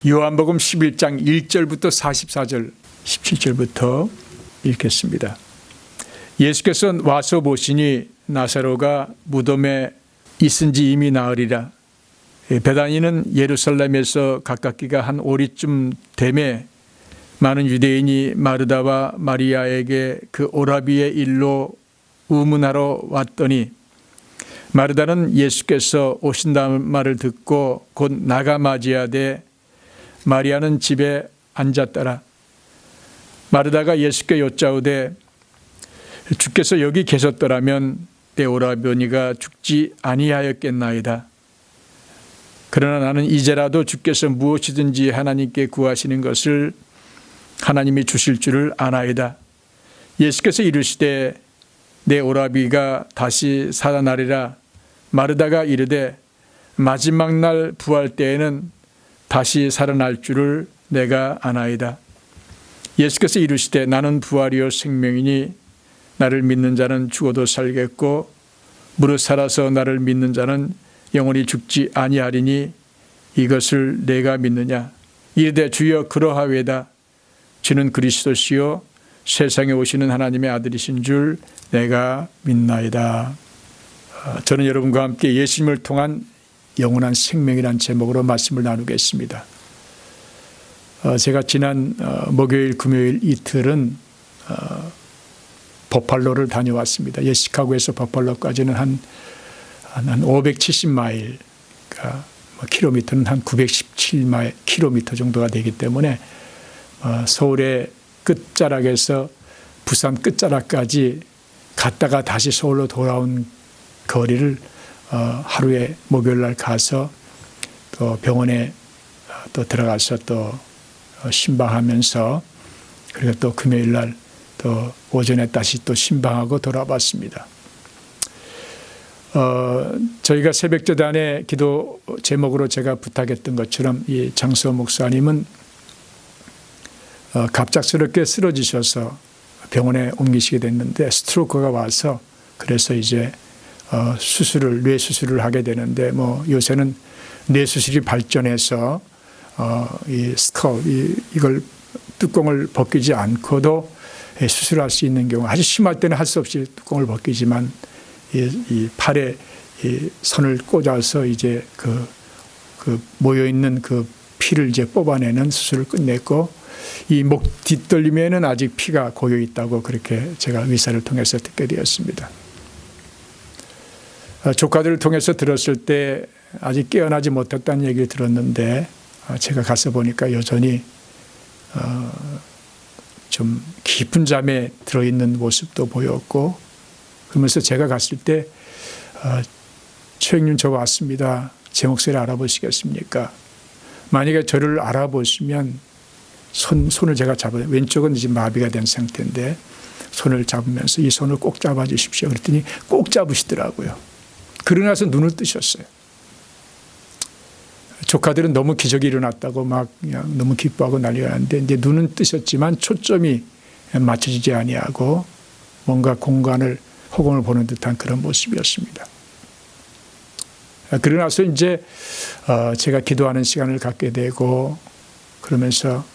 요한복음 11장 1절부터 44절 17절부터 읽겠습니다. 예수께서 와서 보시니 나사로가 무덤에 있은 지 이미 나흘이라. 베다니는 예루살렘에서 가깝기가 한 오리쯤 되매 많은 유대인이 마르다와 마리아에게 그 오라비의 일로 의문하러 왔더니 마르다는 예수께서 오신다는 말을 듣고 곧 나가 맞이하되 마리아는 집에 앉았더라. 마르다가 예수께 여짜오되 주께서 여기 계셨더라면 내 오라버니가 죽지 아니하였겠나이다. 그러나 나는 이제라도 주께서 무엇이든지 하나님께 구하시는 것을 하나님이 주실 줄을 아나이다. 예수께서 이르시되 내 오라비가 다시 살아나리라. 마르다가 이르되 마지막 날 부활 때에는 다시 살아날 줄을 내가 아나이다. 예수께서 이르시되 나는 부활이요 생명이니 나를 믿는 자는 죽어도 살겠고 무릇 살아서 나를 믿는 자는 영원히 죽지 아니하리니 이것을 내가 믿느냐. 이르되 주여 그러하외다. 주는 그리스도시요 세상에 오시는 하나님의 아들이신 줄 내가 믿나이다. 저는 여러분과 함께 예수님을 통한 영원한 생명이라는 제목으로 말씀을 나누겠습니다. 제가 지난 목요일, 금요일 이틀은 버팔로를 다녀왔습니다. 시카고에서 버팔로까지는 한 570마일, 그러니까 킬로미터는 한 917마일 킬로미터 정도가 되기 때문에 서울의 끝자락에서 부산 끝자락까지 갔다가 다시 서울로 돌아온 거리를 하루에 목요일 날 가서 또 병원에 또 들어가서 또 신방하면서 그리고 또 금요일 날 또 오전에 다시 또 신방하고 돌아왔습니다. 저희가 새벽재단의 기도 제목으로 제가 부탁했던 것처럼 이 장수호 목사님은 갑작스럽게 쓰러지셔서 병원에 옮기시게 됐는데 스트로크가 와서 그래서 이제 뇌 수술을 하게 되는데 요새는 뇌 수술이 발전해서 이 스컬 이걸 뚜껑을 벗기지 않고도 수술할 수 있는 경우 아주 심할 때는 할 수 없이 뚜껑을 벗기지만 이 팔에 이 선을 꽂아서 이제 그 모여 있는 그 피를 이제 뽑아내는 수술을 끝냈고 이 목 뒷덜림에는 아직 피가 고여 있다고 그렇게 제가 의사를 통해서 듣게 되었습니다. 조카들을 통해서 들었을 때 아직 깨어나지 못했다는 얘기를 들었는데 제가 가서 보니까 여전히 좀 깊은 잠에 들어있는 모습도 보였고 그러면서 제가 갔을 때 최영님 저 왔습니다. 제 목소리 알아보시겠습니까? 만약에 저를 알아보시면 손을 제가 잡아요. 왼쪽은 이제 마비가 된 상태인데 손을 잡으면서 이 손을 꼭 잡아주십시오. 그랬더니 꼭 잡으시더라고요. 그러고 나서 눈을 뜨셨어요. 조카들은 너무 기적이 일어났다고 막 그냥 너무 기뻐하고 난리가 났는데 이제 눈은 뜨셨지만 초점이 맞춰지지 아니하고 뭔가 공간을 허공을 보는 듯한 그런 모습이었습니다. 그러고 나서 이제 제가 기도하는 시간을 갖게 되고 그러면서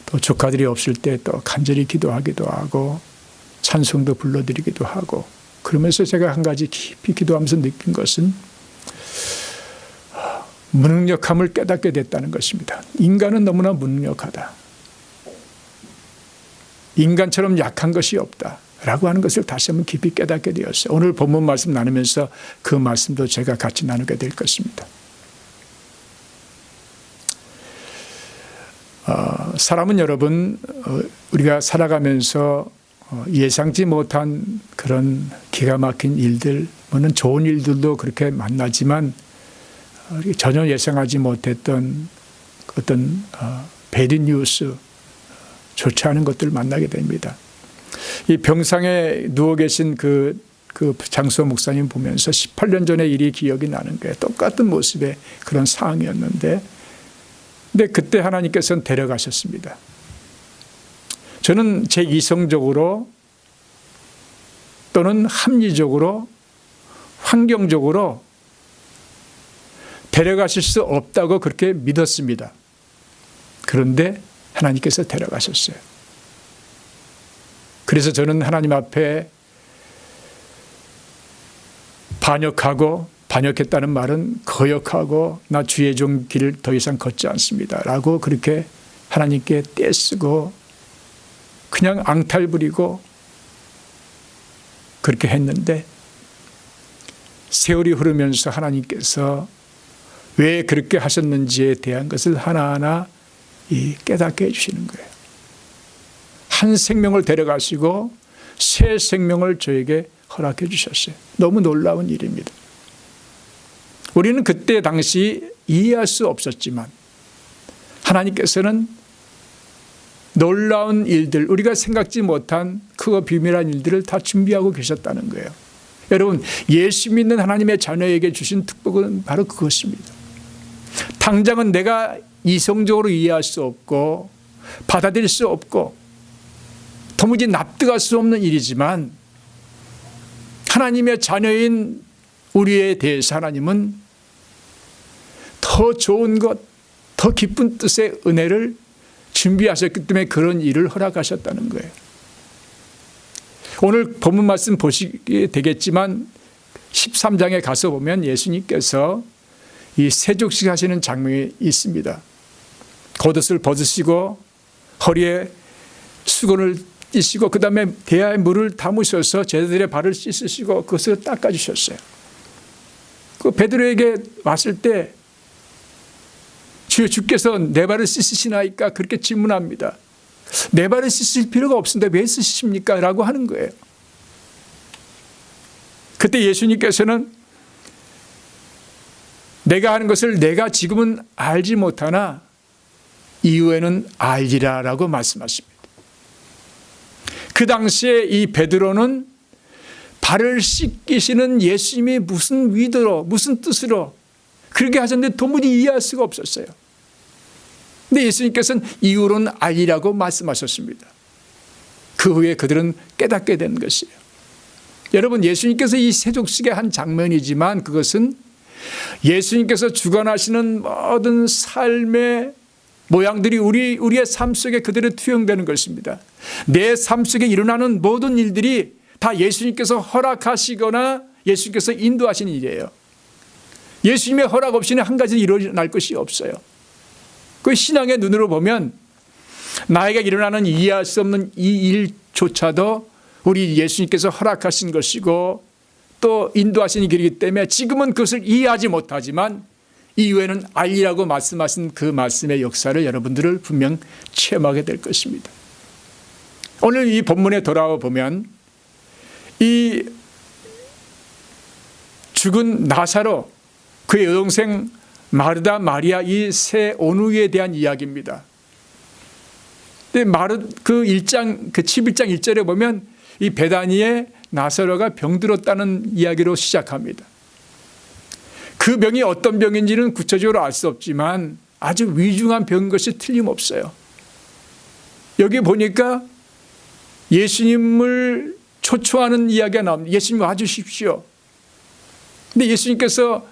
또 조카들이 없을 때 또 간절히 기도하기도 하고 찬송도 불러드리기도 하고 그러면서 제가 한 가지 깊이 기도하면서 느낀 것은 무능력함을 깨닫게 됐다는 것입니다. 인간은 너무나 무능력하다. 인간처럼 약한 것이 없다라고 하는 것을 다시 한번 깊이 깨닫게 되었어요. 오늘 본문 말씀 나누면서 그 말씀도 제가 같이 나누게 될 것입니다. 사람은 여러분 우리가 살아가면서 예상치 못한 그런 기가 막힌 일들, 물론 좋은 일들도 그렇게 만나지만 전혀 예상하지 못했던 어떤 배드 뉴스, 좋지 않은 것들을 만나게 됩니다. 이 병상에 누워 계신 그 장수호 목사님 보면서 18년 전의 일이 기억이 나는 거예요. 똑같은 모습의 그런 상황이었는데 근데 그때 하나님께서는 데려가셨습니다. 저는 제 이성적으로 또는 합리적으로 환경적으로 데려가실 수 없다고 그렇게 믿었습니다. 그런데 하나님께서 데려가셨어요. 그래서 저는 하나님 앞에 반역했다는 말은 거역하고 나 주의 종 길을 더 이상 걷지 않습니다 라고 그렇게 하나님께 떼쓰고 그냥 앙탈 부리고 그렇게 했는데, 세월이 흐르면서 하나님께서 왜 그렇게 하셨는지에 대한 것을 하나하나 깨닫게 해주시는 거예요. 한 생명을 데려가시고 새 생명을 저에게 허락해 주셨어요. 너무 놀라운 일입니다. 우리는 그때 당시 이해할 수 없었지만 하나님께서는 놀라운 일들, 우리가 생각지 못한 크고 비밀한 일들을 다 준비하고 계셨다는 거예요. 여러분, 예수 믿는 하나님의 자녀에게 주신 축복은 바로 그것입니다. 당장은 내가 이성적으로 이해할 수 없고 받아들일 수 없고 도무지 납득할 수 없는 일이지만 하나님의 자녀인 우리에 대해서 하나님은 더 좋은 것, 더 깊은 뜻의 은혜를 준비하셨기 때문에 그런 일을 허락하셨다는 거예요. 오늘 본문 말씀 보시게 되겠지만 13장에 가서 보면 예수님께서 이 세족식 하시는 장면이 있습니다. 겉옷을 벗으시고 허리에 수건을 띠시고 그 다음에 대야에 물을 담으셔서 제자들의 발을 씻으시고 그것을 닦아주셨어요. 그 베드로에게 왔을 때 주께서 내 발을 씻으시나이까 그렇게 질문합니다. 내 발을 씻을 필요가 없는데 왜 씻으십니까? 라고 하는 거예요. 그때 예수님께서는 내가 하는 것을 내가 지금은 알지 못하나 이후에는 알리라 라고 말씀하십니다. 그 당시에 이 베드로는 발을 씻기시는 예수님이 무슨 의도로 무슨 뜻으로 그렇게 하셨는데 도무지 이해할 수가 없었어요. 근데 예수님께서는 이후로는 알리라고 말씀하셨습니다. 그 후에 그들은 깨닫게 된 것이에요. 여러분, 예수님께서 이 세족식의 한 장면이지만 그것은 예수님께서 주관하시는 모든 삶의 모양들이 우리의 삶 속에 그대로 투영되는 것입니다. 내 삶 속에 일어나는 모든 일들이 다 예수님께서 허락하시거나 예수님께서 인도하시는 일이에요. 예수님의 허락 없이는 한 가지 일어날 것이 없어요. 그 신앙의 눈으로 보면 나에게 일어나는 이해할 수 없는 이 일조차도 우리 예수님께서 허락하신 것이고 또 인도하신 길이기 때문에 지금은 그것을 이해하지 못하지만 이후에는 알리라고 말씀하신 그 말씀의 역사를 여러분들을 분명 체험하게 될 것입니다. 오늘 이 본문에 돌아와 보면 이 죽은 나사로, 그의 여동생 마르다, 마리아 이 세 온우에 대한 이야기입니다. 근데 그 11장 1절에 보면 이 베다니에 나사로가 병들었다는 이야기로 시작합니다. 그 병이 어떤 병인지는 구체적으로 알 수 없지만 아주 위중한 병인 것이 틀림없어요. 여기 보니까 예수님을 초청하는 이야기가 나옵니다. 예수님 와주십시오. 근데 예수님께서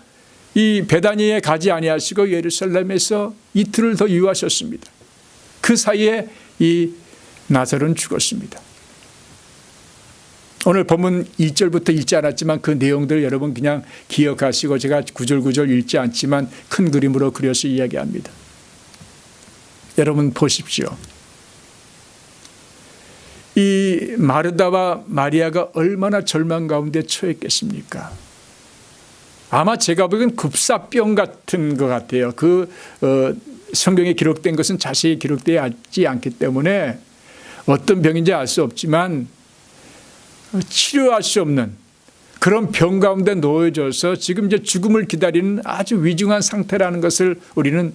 이 베다니에 가지 아니하시고 예루살렘에서 이틀을 더 유하셨습니다. 그 사이에 이 나사로는 죽었습니다. 오늘 본문 1절부터 읽지 않았지만 그 내용들을 여러분 그냥 기억하시고, 제가 구절구절 읽지 않지만 큰 그림으로 그려서 이야기합니다. 여러분 보십시오. 이 마르다와 마리아가 얼마나 절망 가운데 처했겠습니까? 아마 제가 보기엔 급사병 같은 것 같아요. 성경에 기록된 것은 자세히 기록되지 않기 때문에 어떤 병인지 알 수 없지만 치료할 수 없는 그런 병 가운데 놓여져서 지금 이제 죽음을 기다리는 아주 위중한 상태라는 것을 우리는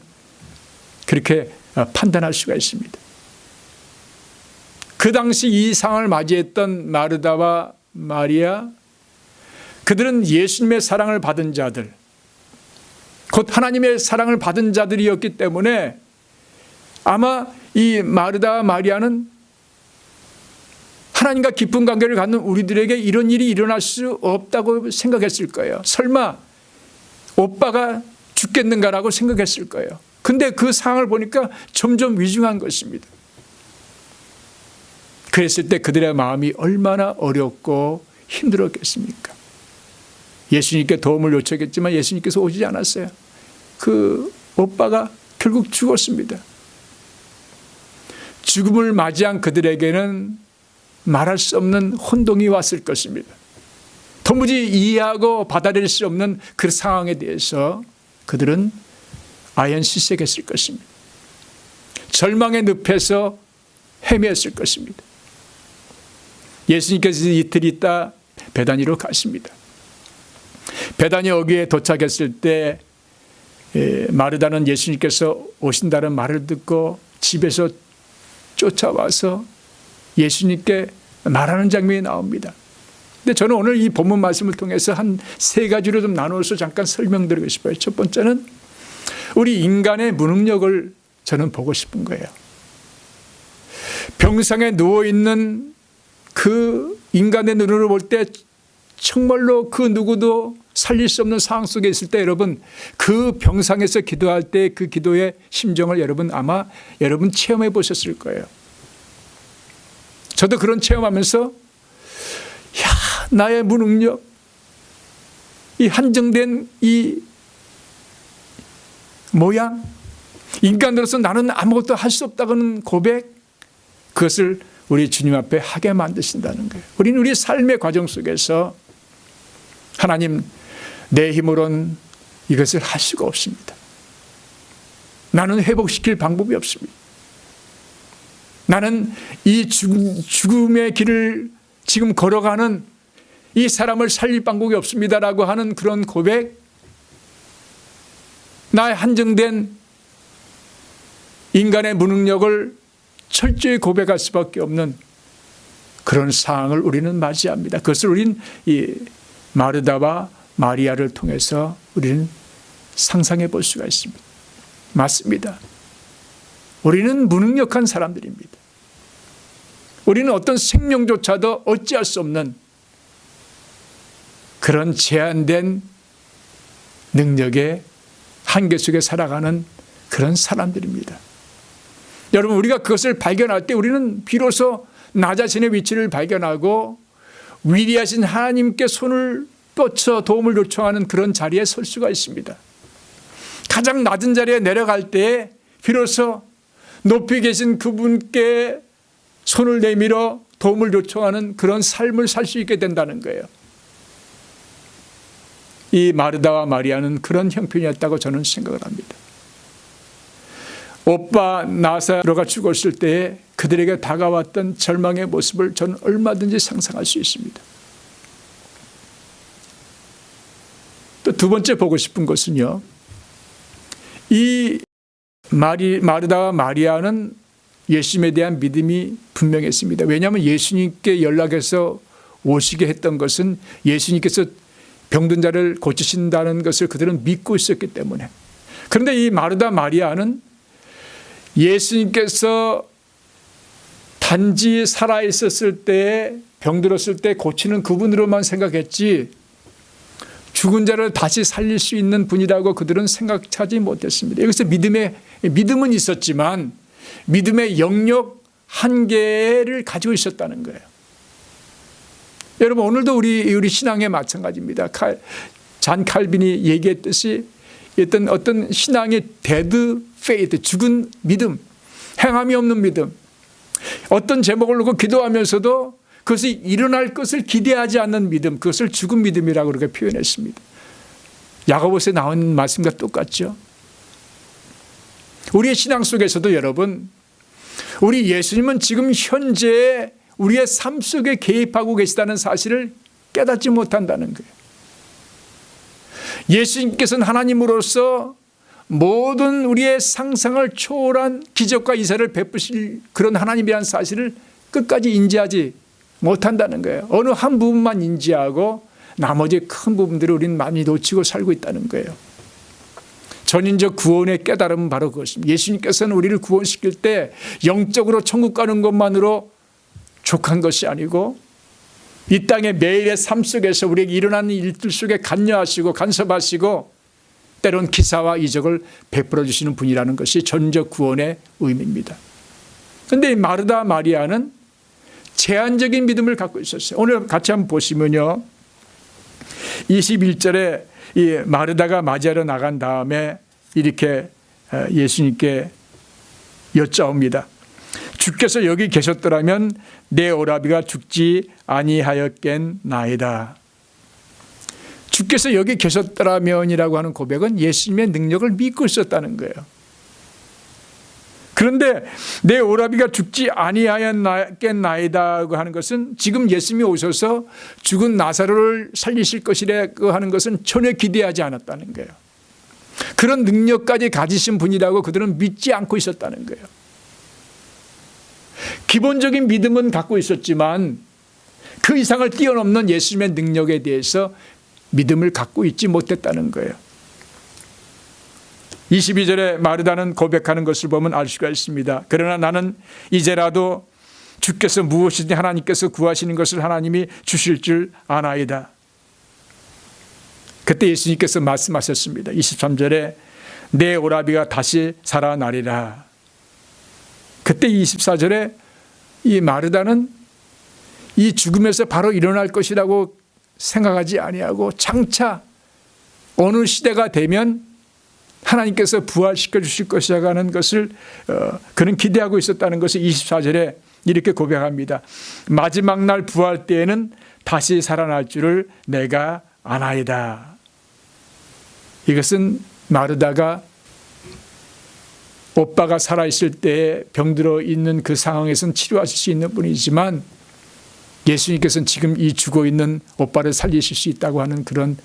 그렇게 판단할 수가 있습니다. 그 당시 이 상황을 맞이했던 마르다와 마리아, 그들은 예수님의 사랑을 받은 자들, 곧 하나님의 사랑을 받은 자들이었기 때문에 아마 이 마르다와 마리아는 하나님과 깊은 관계를 갖는 우리들에게 이런 일이 일어날 수 없다고 생각했을 거예요. 설마 오빠가 죽겠는가라고 생각했을 거예요. 근데 그 상황을 보니까 점점 위중한 것입니다. 그랬을 때 그들의 마음이 얼마나 어렵고 힘들었겠습니까? 예수님께 도움을 요청했지만 예수님께서 오지 않았어요. 그 오빠가 결국 죽었습니다. 죽음을 맞이한 그들에게는 말할 수 없는 혼동이 왔을 것입니다. 도무지 이해하고 받아들일 수 없는 그 상황에 대해서 그들은 아연실색했을 것입니다. 절망의 늪에서 헤매었을 것입니다. 예수님께서 이틀 있다 베다니로 가십니다. 베다니 어귀에 도착했을 때 마르다는 예수님께서 오신다는 말을 듣고 집에서 쫓아와서 예수님께 말하는 장면이 나옵니다. 근데 저는 오늘 이 본문 말씀을 통해서 한 세 가지로 좀 나누어서 잠깐 설명드리고 싶어요. 첫 번째는 우리 인간의 무능력을 저는 보고 싶은 거예요. 병상에 누워있는 그 인간의 눈으로 볼 때 정말로 그 누구도 살릴 수 없는 상황 속에 있을 때 여러분 그 병상에서 기도할 때 그 기도의 심정을 여러분 아마 여러분 체험해 보셨을 거예요. 저도 그런 체험하면서 나의 무능력, 이 한정된 이 모양, 인간으로서 나는 아무것도 할 수 없다는 고백, 그것을 우리 주님 앞에 하게 만드신다는 거예요. 우리는 우리 삶의 과정 속에서 하나님 내 힘으로는 이것을 할 수가 없습니다. 나는 회복시킬 방법이 없습니다. 나는 이 죽음의 길을 지금 걸어가는 이 사람을 살릴 방법이 없습니다라고 하는 그런 고백, 나의 한정된 인간의 무능력을 철저히 고백할 수밖에 없는 그런 상황을 우리는 맞이합니다. 그것을 우리는 이 마르다와 마리아를 통해서 우리는 상상해 볼 수가 있습니다. 맞습니다. 우리는 무능력한 사람들입니다. 우리는 어떤 생명조차도 어찌할 수 없는 그런 제한된 능력의 한계 속에 살아가는 그런 사람들입니다. 여러분, 우리가 그것을 발견할 때 우리는 비로소 나 자신의 위치를 발견하고 위대하신 하나님께 손을 뻗쳐 도움을 요청하는 그런 자리에 설 수가 있습니다. 가장 낮은 자리에 내려갈 때 비로소 높이 계신 그분께 손을 내밀어 도움을 요청하는 그런 삶을 살 수 있게 된다는 거예요. 이 마르다와 마리아는 그런 형편이었다고 저는 생각을 합니다. 오빠 나사로가 죽었을 때에 그들에게 다가왔던 절망의 모습을 저는 얼마든지 상상할 수 있습니다. 또 두 번째 보고 싶은 것은요, 이 마르다와 마리아는 예수님에 대한 믿음이 분명했습니다. 왜냐하면 예수님께 연락해서 오시게 했던 것은 예수님께서 병든 자를 고치신다는 것을 그들은 믿고 있었기 때문에. 그런데 이 마르다 마리아는 예수님께서 단지 살아있었을 때, 병들었을 때 고치는 그분으로만 생각했지 죽은 자를 다시 살릴 수 있는 분이라고 그들은 생각하지 못했습니다. 여기서 믿음은 있었지만 믿음의 영역 한계를 가지고 있었다는 거예요. 여러분, 오늘도 우리 신앙에 마찬가지입니다. 잔 칼빈이 얘기했듯이 어떤 신앙의 데드 페이드, 죽은 믿음, 행함이 없는 믿음, 어떤 제목을 놓고 기도하면서도 그것이 일어날 것을 기대하지 않는 믿음, 그것을 죽은 믿음이라고 그렇게 표현했습니다. 야고보서에 나온 말씀과 똑같죠. 우리의 신앙 속에서도 여러분, 우리 예수님은 지금 현재 우리의 삶 속에 개입하고 계시다는 사실을 깨닫지 못한다는 거예요. 예수님께서는 하나님으로서 모든 우리의 상상을 초월한 기적과 이사를 베푸실 그런 하나님이라는 사실을 끝까지 인지하지 못한다는 거예요. 어느 한 부분만 인지하고 나머지 큰 부분들을 우리는 많이 놓치고 살고 있다는 거예요. 전인적 구원의 깨달음은 바로 그것입니다. 예수님께서는 우리를 구원시킬 때 영적으로 천국 가는 것만으로 족한 것이 아니고 이 땅의 매일의 삶 속에서 우리에게 일어나는 일들 속에 간여하시고 간섭하시고 때론 기사와 이적을 베풀어 주시는 분이라는 것이 전적 구원의 의미입니다. 그런데 이 마르다 마리아는 제한적인 믿음을 갖고 있었어요. 오늘 같이 한번 보시면요, 21절에 이 마르다가 맞이하러 나간 다음에 이렇게 예수님께 여짜옵니다. 주께서 여기 계셨더라면 내 오라비가 죽지 아니하였겠나이다. 주께서 여기 계셨더라면이라고 하는 고백은 예수님의 능력을 믿고 있었다는 거예요. 그런데 내 오라비가 죽지 아니하였겠나이다고 하는 것은 지금 예수님이 오셔서 죽은 나사로를 살리실 것이라고 하는 것은 전혀 기대하지 않았다는 거예요. 그런 능력까지 가지신 분이라고 그들은 믿지 않고 있었다는 거예요. 기본적인 믿음은 갖고 있었지만 그 이상을 뛰어넘는 예수님의 능력에 대해서 믿음을 갖고 있지 못했다는 거예요. 22절에 마르다는 고백하는 것을 보면 알 수가 있습니다. 그러나 나는 이제라도 주께서 무엇이든지 하나님께서 구하시는 것을 하나님이 주실 줄 아나이다. 그때 예수님께서 말씀하셨습니다. 23절에 내 오라비가 다시 살아나리라. 그때 24절에 이 마르다는 이 죽음에서 바로 일어날 것이라고 생각하지 아니하고 장차 어느 시대가 되면 하나님께서 부활시켜 주실 것이라고 하는 것을 그는 기대하고 있었다는 것을 24절에 이렇게 고백합니다. 마지막 날 부활 때에는 다시 살아날 줄을 내가 아나이다. 이것은 마르다가 오빠가 살아있을 때에 병들어 있는 그 상황에서는 치료하실 수 있는 분이지만 예수님께서는 지금 이 죽어 있는 오빠를 살리실 수 있다고 하는 그런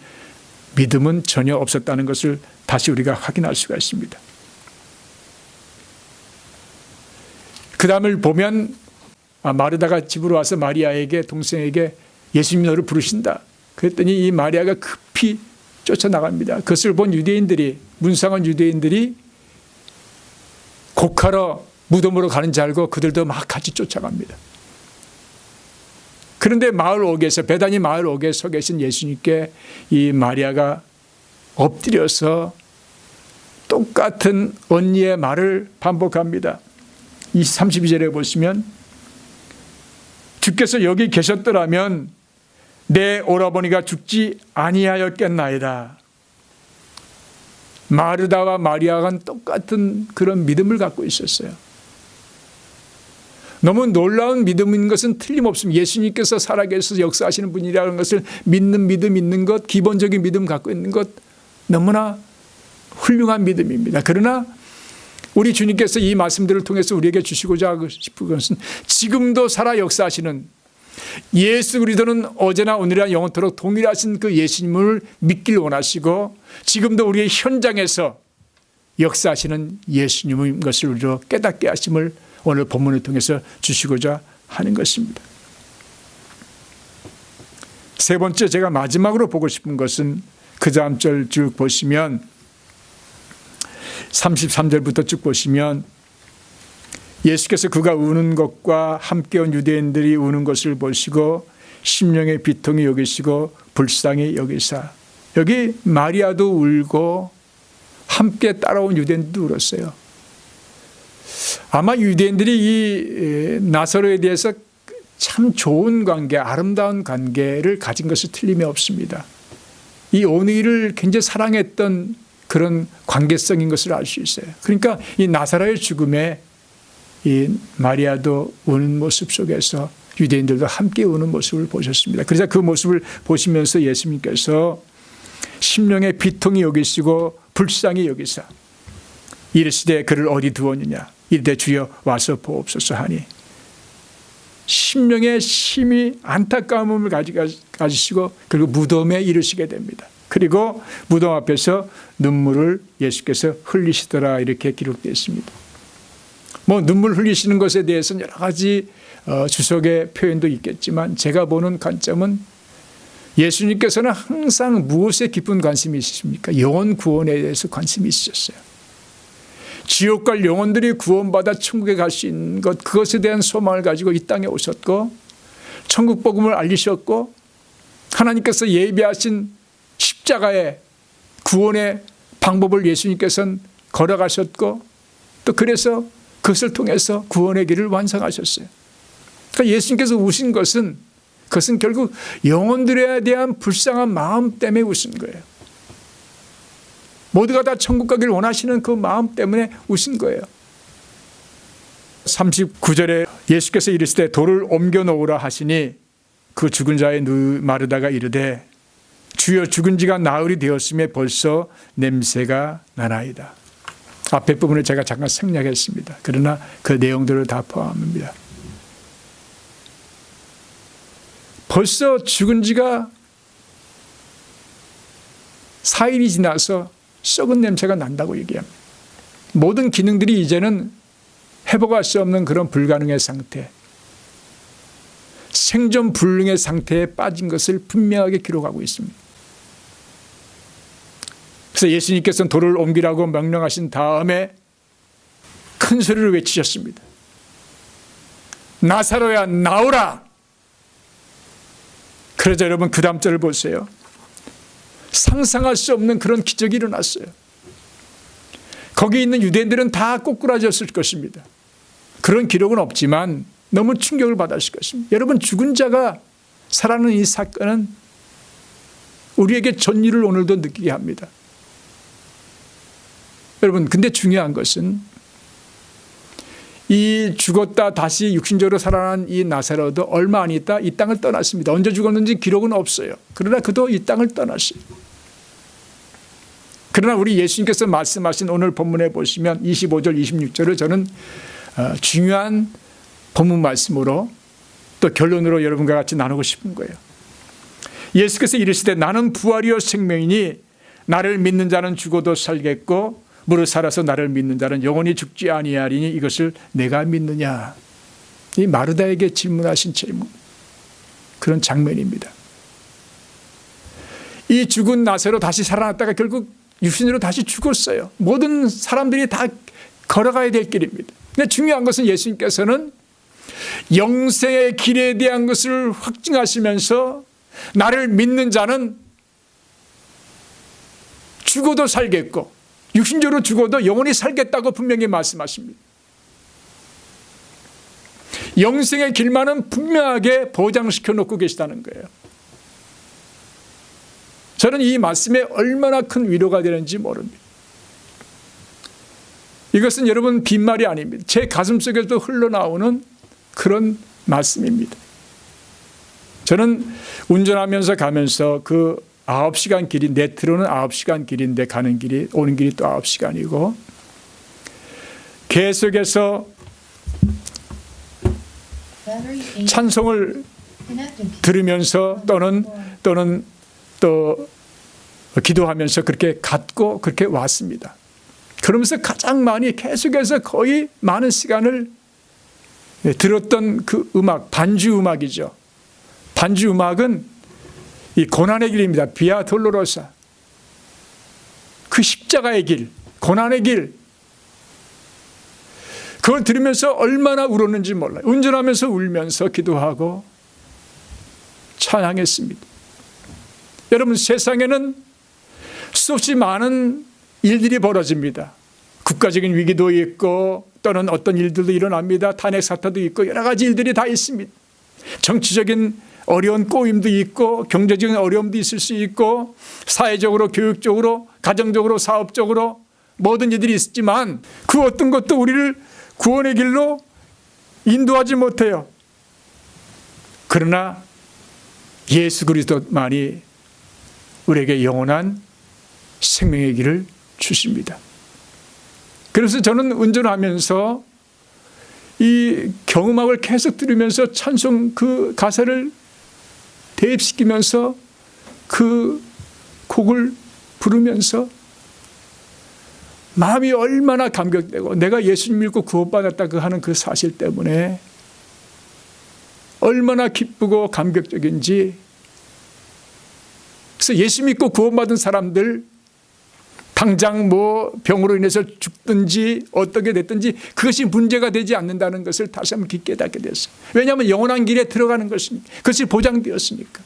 믿음은 전혀 없었다는 것을 다시 우리가 확인할 수가 있습니다. 그 다음을 보면 마르다가 집으로 와서 마리아에게, 동생에게 예수님이 너를 부르신다. 그랬더니 이 마리아가 급히 쫓아나갑니다. 그것을 본 유대인들이, 문상한 유대인들이 곡하러 무덤으로 가는 줄 알고 그들도 막 같이 쫓아갑니다. 그런데 마을 옥에서, 베다니 마을 옥에 서 계신 예수님께 이 마리아가 엎드려서 똑같은 언니의 말을 반복합니다. 32절에 보시면 주께서 여기 계셨더라면 내 오라버니가 죽지 아니하였겠나이다. 마르다와 마리아가 똑같은 그런 믿음을 갖고 있었어요. 너무 놀라운 믿음인 것은 틀림없습니다. 예수님께서 살아계셔서 역사하시는 분이라는 것을 믿는 믿음 있는 것, 기본적인 믿음 갖고 있는 것 너무나 훌륭한 믿음입니다. 그러나 우리 주님께서 이 말씀들을 통해서 우리에게 주시고자 하고 싶은 것은 지금도 살아 역사하시는 예수 그리스도는 어제나 오늘이나 영원토록 동일하신 그 예수님을 믿길 원하시고 지금도 우리의 현장에서 역사하시는 예수님인 것을 우리로 깨닫게 하심을 오늘 본문을 통해서 주시고자 하는 것입니다. 세 번째, 제가 마지막으로 보고 싶은 것은 그 다음 절 쭉 보시면 33절부터 쭉 보시면 예수께서 그가 우는 것과 함께 온 유대인들이 우는 것을 보시고 심령의 비통이 여기시고 불쌍히 여기사. 여기 마리아도 울고 함께 따라온 유대인들도 울었어요. 아마 유대인들이 이 나사로에 대해서 참 좋은 관계, 아름다운 관계를 가진 것이 틀림이 없습니다. 이 오니를 굉장히 사랑했던 그런 관계성인 것을 알 수 있어요. 그러니까 이 나사로의 죽음에 이 마리아도 우는 모습 속에서 유대인들도 함께 우는 모습을 보셨습니다. 그래서 그 모습을 보시면서 예수님께서 심령의 비통이 여기시고 불쌍히 여기사 이르시되 그를 어디 두었느냐 이르되 주여 와서 보옵소서 하니 심령의 심히 안타까움을 가지시고 그리고 무덤에 이르시게 됩니다. 그리고 무덤 앞에서 눈물을 예수께서 흘리시더라 이렇게 기록되어 있습니다. 뭐 눈물 흘리시는 것에 대해서는 여러 가지 주석의 표현도 있겠지만 제가 보는 관점은 예수님께서는 항상 무엇에 깊은 관심이 있으십니까? 영혼 구원에 대해서 관심이 있으셨어요. 지옥 갈 영혼들이 구원받아 천국에 갈 수 있는 것, 그것에 대한 소망을 가지고 이 땅에 오셨고 천국 복음을 알리셨고 하나님께서 예비하신 십자가의 구원의 방법을 예수님께서는 걸어가셨고 또 그래서 그것을 통해서 구원의 길을 완성하셨어요. 그러니까 예수님께서 우신 것은 그것은 결국 영혼들에 대한 불쌍한 마음 때문에 우신 거예요. 모두가 다 천국 가기를 원하시는 그 마음 때문에 우신 거예요. 39절에 예수께서 이르시되 돌을 옮겨 놓으라 하시니 그 죽은 자의 마르다가 이르되 주여 죽은 지가 나흘이 되었음에 벌써 냄새가 나나이다. 앞에 부분을 제가 잠깐 생략했습니다. 그러나 그 내용들을 다 포함합니다. 벌써 죽은 지가 4일이 지나서 썩은 냄새가 난다고 얘기합니다. 모든 기능들이 이제는 회복할 수 없는 그런 불가능의 상태, 생존 불능의 상태에 빠진 것을 분명하게 기록하고 있습니다. 그래서 예수님께서는 돌을 옮기라고 명령하신 다음에 큰 소리를 외치셨습니다. 나사로야 나오라. 그러자 여러분 그 다음 절을 보세요. 상상할 수 없는 그런 기적이 일어났어요. 거기 있는 유대인들은 다 꼬꾸라졌을 것입니다. 그런 기록은 없지만 너무 충격을 받았을 것입니다. 여러분 죽은 자가 살아나는 이 사건은 우리에게 전율을 오늘도 느끼게 합니다. 여러분 근데 중요한 것은 이 죽었다 다시 육신적으로 살아난 이 나사로도 얼마 안 있다 이 땅을 떠났습니다. 언제 죽었는지 기록은 없어요. 그러나 그도 이 땅을 떠났어요. 그러나 우리 예수님께서 말씀하신 오늘 본문에 보시면 25절 26절을 저는 중요한 본문 말씀으로 또 결론으로 여러분과 같이 나누고 싶은 거예요. 예수께서 이르시되 나는 부활이요 생명이니 나를 믿는 자는 죽어도 살겠고 무릇 살아서 나를 믿는 자는 영원히 죽지 아니하리니 이것을 내가 믿느냐. 이 마르다에게 질문하신 질문, 그런 장면입니다. 이 죽은 나사로 다시 살아났다가 결국 육신으로 다시 죽었어요. 모든 사람들이 다 걸어가야 될 길입니다. 근데 중요한 것은 예수님께서는 영생의 길에 대한 것을 확증하시면서 나를 믿는 자는 죽어도 살겠고 육신적으로 죽어도 영원히 살겠다고 분명히 말씀하십니다. 영생의 길만은 분명하게 보장시켜 놓고 계시다는 거예요. 저는 이 말씀에 얼마나 큰 위로가 되는지 모릅니다. 이것은 여러분 빈말이 아닙니다. 제 가슴속에도 흘러나오는 그런 말씀입니다. 저는 운전하면서 가면서 그 9시간 길이 네트로는 9시간 길인데 가는 길이 오는 길이 또 9시간이고 계속해서 찬송을 들으면서 또는 또 기도하면서 그렇게 갔고 그렇게 왔습니다. 그러면서 가장 많이 계속해서 거의 많은 시간을 들었던 그 음악, 반주 음악이죠. 반주 음악은 이 고난의 길입니다. 비아 돌로로사. 그 십자가의 길, 고난의 길. 그걸 들으면서 얼마나 울었는지 몰라요. 운전하면서 울면서 기도하고 찬양했습니다. 여러분 세상에는 수없이 많은 일들이 벌어집니다. 국가적인 위기도 있고 또는 어떤 일들도 일어납니다. 탄핵 사태도 있고 여러 가지 일들이 다 있습니다. 정치적인 어려운 꼬임도 있고 경제적인 어려움도 있을 수 있고 사회적으로 교육적으로 가정적으로 사업적으로 모든 일들이 있지만 그 어떤 것도 우리를 구원의 길로 인도하지 못해요. 그러나 예수 그리스도만이 우리에게 영원한 생명의 길을 주십니다. 그래서 저는 운전하면서 이 경음악을 계속 들으면서 찬송 그 가사를 대입시키면서 그 곡을 부르면서 마음이 얼마나 감격되고 내가 예수님 믿고 구원받았다 하는 그 사실 때문에 얼마나 기쁘고 감격적인지. 그래서 예수 믿고 구원받은 사람들 당장 뭐 병으로 인해서 죽든지 어떻게 됐든지 그것이 문제가 되지 않는다는 것을 다시 한번 깊게 깨닫게 됐어요. 왜냐하면 영원한 길에 들어가는 것이니까. 그것이 보장되었으니까.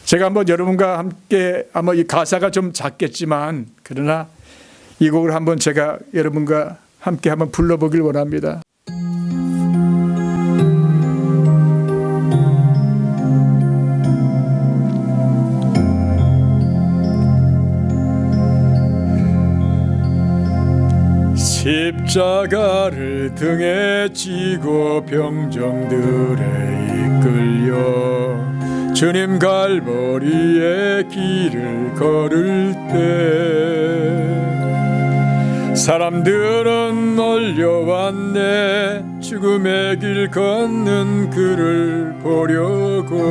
제가 한번 여러분과 함께 아마 이 가사가 좀 작겠지만 그러나 이 곡을 한번 제가 여러분과 함께 한번 불러보길 원합니다. 십자가를 등에 지고 병정들에 이끌려 주님 갈보리의 길을 걸을 때 사람들은 몰려왔네. 죽음의 길 걷는 그를 보려고.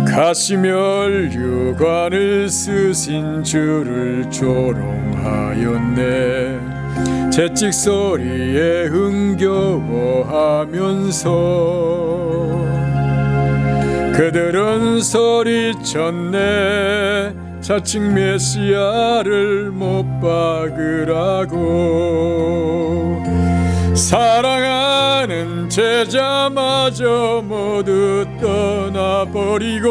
가시면류관을 쓰신 주를 조롱하였네. 채찍 소리에 흥겨워하면서 그들은 소리쳤네. 자칭 메시아를 못 박으라고. 사랑하는 제자마저 모두 떠나버리고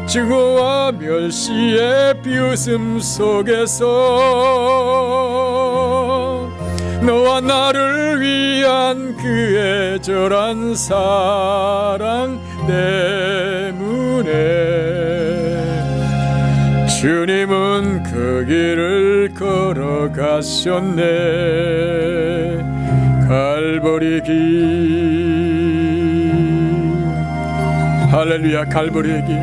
증오와 멸시의 비웃음 속에서 너와 나를 위한 그 애절한 사랑 때문에 주님은 그 길을 걸어가셨네. 갈보리 길, 할렐루야. 갈보리의 길.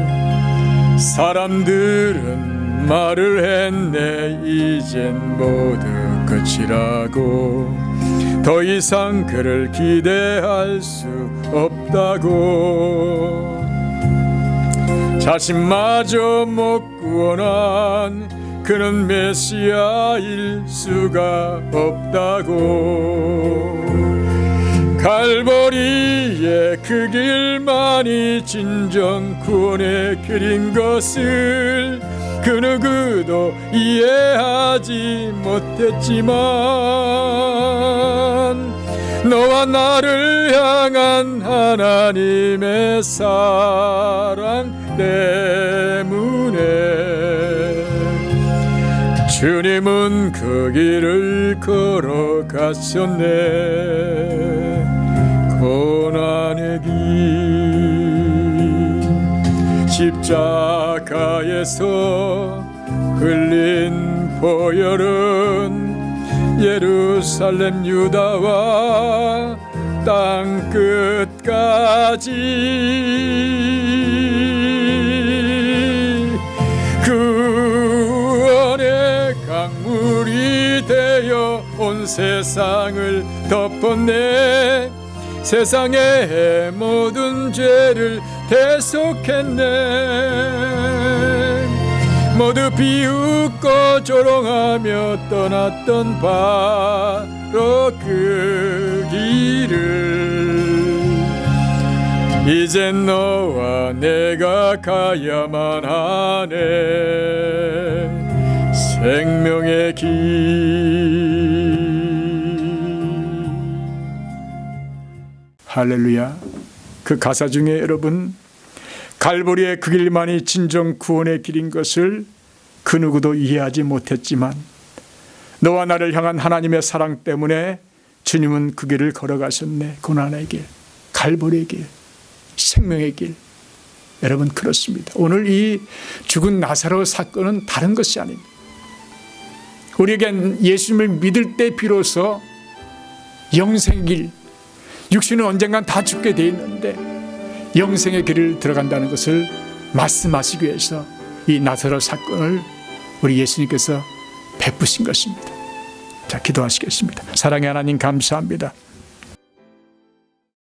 사람들은 말을 했네. 이젠 모두 끝이라고. 더 이상 그를 기대할 수 없다고. 자신마저 못 구원한 그는 메시아일 수가 없다고. 갈보리의 그 길만이 진정 구원의 길인 것을 그 누구도 이해하지 못했지만 너와 나를 향한 하나님의 사랑 때문에 주님은 그 길을 걸어가셨네. 고난의 길, 십자가에서 흘린 보혈은 예루살렘 유다와 땅 끝까지 구원의 강물이 되어 온 세상을 덮었네. 세상의 모든 죄를 대속했네. 모두 비웃고 조롱하며 떠났던 바로 그 길을 이젠 너와 내가 가야만 하네. 생명의 길. 할렐루야. 그 가사 중에 여러분, 갈보리의 그 길만이 진정 구원의 길인 것을 그 누구도 이해하지 못했지만 너와 나를 향한 하나님의 사랑 때문에 주님은 그 길을 걸어가셨네. 고난의 길, 갈보리의 길, 생명의 길. 여러분, 그렇습니다. 오늘 이 죽은 나사로 사건은 다른 것이 아닙니다. 우리에겐 예수님을 믿을 때 비로소 영생의 길, 육신은 언젠간 다 죽게 돼 있는데 영생의 길을 들어간다는 것을 말씀하시기 위해서 이 나사로 사건을 우리 예수님께서 베푸신 것입니다. 자, 기도하시겠습니다. 사랑의 하나님, 감사합니다.